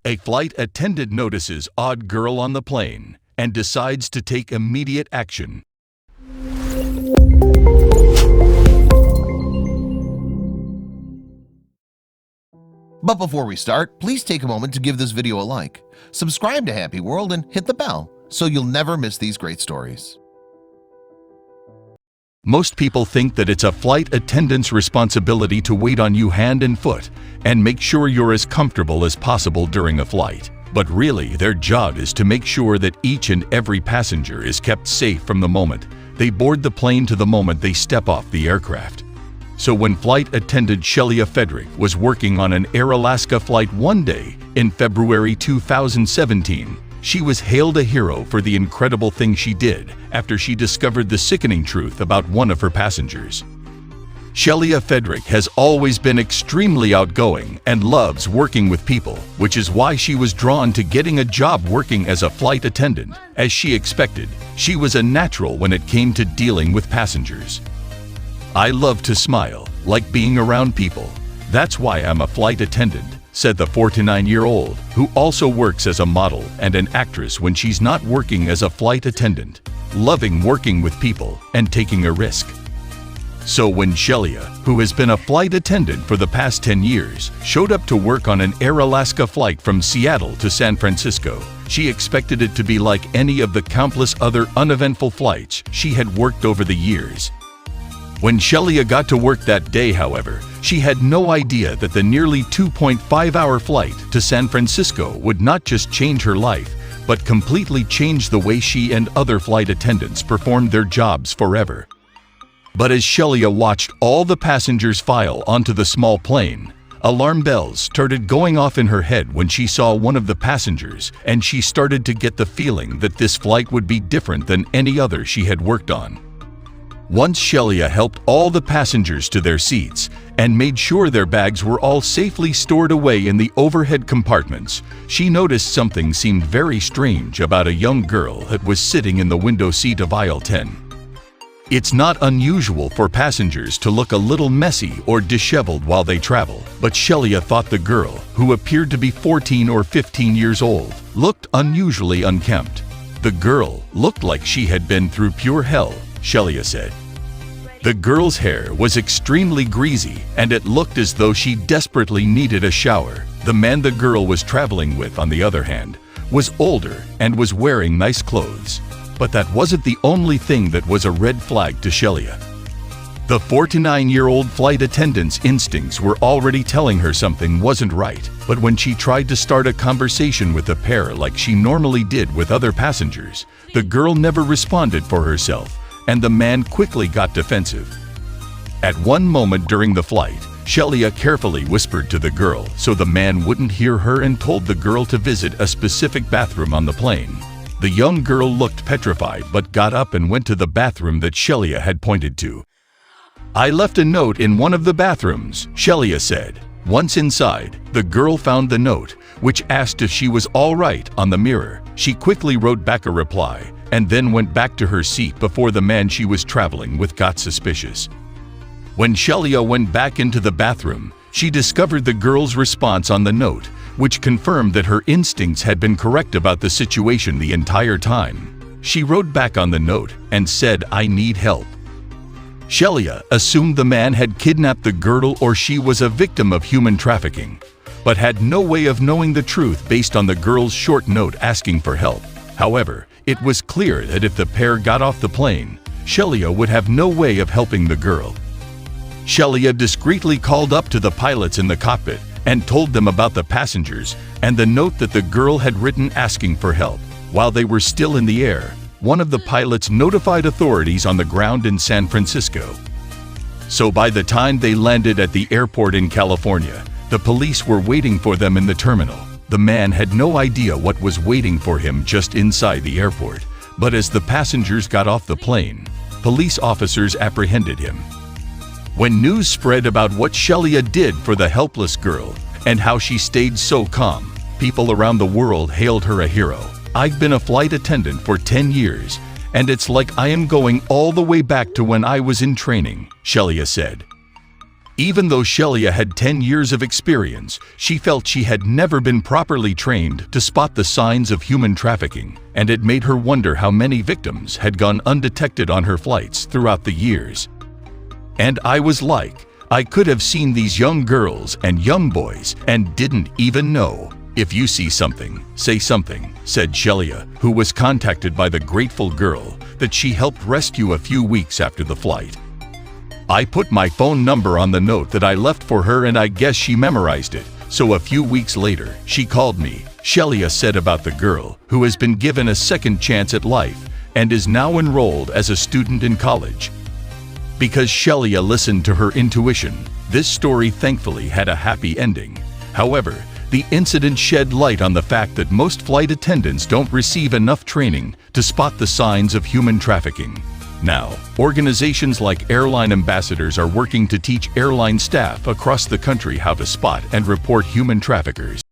A flight attendant notices odd girl on the plane and decides to take immediate action. But before we start, please take a moment to give this video a like, subscribe to HappyWorld, and hit the bell so you'll never miss these great stories. Most people think that it's a flight attendant's responsibility to wait on you hand and foot and make sure you're as comfortable as possible during a flight. But really, their job is to make sure that each and every passenger is kept safe from the moment they board the plane to the moment they step off the aircraft. So when flight attendant Shelia Frederick was working on an Air Alaska flight one day in February 2017, she was hailed a hero for the incredible thing she did after she discovered the sickening truth about one of her passengers. Shelia Frederick has always been extremely outgoing and loves working with people, which is why she was drawn to getting a job working as a flight attendant. As she expected, she was a natural when it came to dealing with passengers. "I love to smile, like being around people. That's why I'm a flight attendant," said the 49-year-old, who also works as a model and an actress when she's not working as a flight attendant, loving working with people and taking a risk. So when Shelia, who has been a flight attendant for the past 10 years, showed up to work on an Air Alaska flight from Seattle to San Francisco, she expected it to be like any of the countless other uneventful flights she had worked over the years. When Shelia got to work that day, however, she had no idea that the nearly 2.5-hour flight to San Francisco would not just change her life, but completely change the way she and other flight attendants performed their jobs forever. But as Shelia watched all the passengers file onto the small plane, alarm bells started going off in her head when she saw one of the passengers, and she started to get the feeling that this flight would be different than any other she had worked on. Once Shelia helped all the passengers to their seats and made sure their bags were all safely stored away in the overhead compartments, she noticed something seemed very strange about a young girl that was sitting in the window seat of aisle 10. It's not unusual for passengers to look a little messy or disheveled while they travel, but Shelia thought the girl, who appeared to be 14 or 15 years old, looked unusually unkempt. "The girl looked like she had been through pure hell," Shelia said. The girl's hair was extremely greasy, and it looked as though she desperately needed a shower. The man the girl was traveling with, on the other hand, was older and was wearing nice clothes. But that wasn't the only thing that was a red flag to Shelia. The 49-year-old flight attendant's instincts were already telling her something wasn't right, but when she tried to start a conversation with the pair like she normally did with other passengers, the girl never responded for herself, and the man quickly got defensive. At one moment during the flight, Shelia carefully whispered to the girl so the man wouldn't hear her and told the girl to visit a specific bathroom on the plane. The young girl looked petrified but got up and went to the bathroom that Shelia had pointed to. "I left a note in one of the bathrooms," Shelia said. Once inside, the girl found the note, which asked if she was all right on the mirror. She quickly wrote back a reply and then went back to her seat before the man she was traveling with got suspicious. When Shelia went back into the bathroom, she discovered the girl's response on the note, which confirmed that her instincts had been correct about the situation the entire time. She wrote back on the note and said, "I need help." Shelia assumed the man had kidnapped the girl or she was a victim of human trafficking, but had no way of knowing the truth based on the girl's short note asking for help. However, it was clear that if the pair got off the plane, Shelia would have no way of helping the girl. Shelia discreetly called up to the pilots in the cockpit and told them about the passengers and the note that the girl had written asking for help. While they were still in the air, one of the pilots notified authorities on the ground in San Francisco. So by the time they landed at the airport in California, the police were waiting for them in the terminal. The man had no idea what was waiting for him just inside the airport, but as the passengers got off the plane, police officers apprehended him. When news spread about what Shelia did for the helpless girl and how she stayed so calm, people around the world hailed her a hero. "I've been a flight attendant for 10 years, and it's like I am going all the way back to when I was in training," Shelia said. Even though Shelia had 10 years of experience, she felt she had never been properly trained to spot the signs of human trafficking, and it made her wonder how many victims had gone undetected on her flights throughout the years. And I was like, I could have seen these young girls and young boys and didn't even know. If you see something, say something, said Shelia, who was contacted by the grateful girl that she helped rescue a few weeks after the flight. I put my phone number on the note that I left for her and I guess she memorized it. So a few weeks later, she called me. Shelia said about the girl who has been given a second chance at life and is now enrolled as a student in college. Because Shelia listened to her intuition, this story thankfully had a happy ending. However, the incident shed light on the fact that most flight attendants don't receive enough training to spot the signs of human trafficking. Now, organizations like Airline Ambassadors are working to teach airline staff across the country how to spot and report human traffickers.